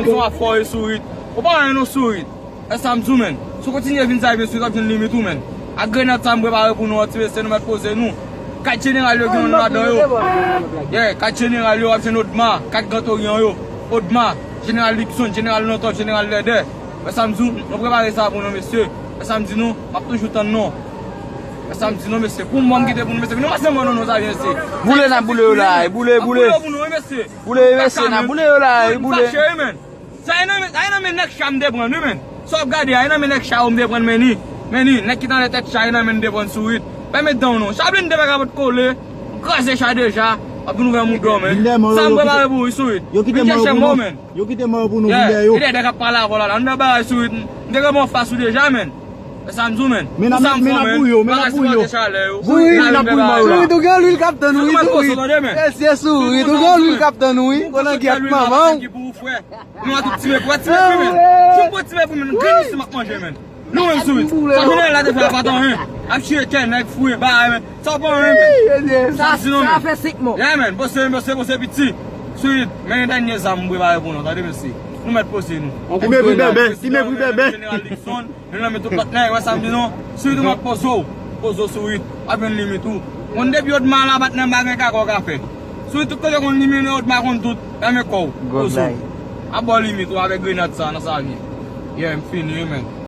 son a foye sourit. Ou pa yon nou sourit. E sa mzou men. So kontinye vin sa yon sourit ap jen limitou men. A grenat sa mprepare pou nou otiveste nou met pose nou. Kat general yo gen nou adan yo. Kat general yo ap jen Odma. Kat Gantorian yo. Odma. General Lipson, General Notov, General Leder. E sa mzou, nou prepare sa pou nou mesye. E sa mdi nou, ap toujou tan nou. E sa mdi nou mesye. Pou mwam gide pou nou mesye. Nou masen mwen nou sa vyen se. Boule nan boule yo la. Boule. Boule pou nou mesye. Boule mesye nan boule yo la. Boule. Sa yon men nek cham debran nou men. So ap gade, yon men nek cham debran meni. Meni, nek kitan le tet chay yon men debran sourit. Pe met down nou. Chablin debek avot kole. Krasè chay deja. Ap nou ven mou do men. Sam prepare pou yon sourit. Yo kite mou pou nou vinde yo. Ide dek ap pala vola la. Nde ba yon sourit. Ndek ap moun fasou deja men. E sam zou men. Men apou yo. Sourit nan pou yo. Sourit ou gen l'huil kapten nou. Sourit ou gen l'huil kapten nou. Konan ki at maman. Nou a tout time pou. Time pou men. Choum pou time pou men. Gren si mak manje men. Nou men sourit. Sa jounen la defe apatan hen. Ap chie ken, nek fouye, ba men. Sa pa men men. Sa fe sik mo. Ya men, bose piti. Sourit, men yon denye zam mbwe ba repon nou. Tade men si. Nou met pose nou. Time pou bebe. General Dixon, yon met tout patner, wè samdi nou. Sourit ou mat pozo. Pozo sourit. Apen limitou. On debi Odma la batnen bagen kako kafe. Sourit tout kote kon limine Odma kon tout. Eme kou. Pozo. Abo limitou avek grenat sa, nasa vi. Ye, m fini, men.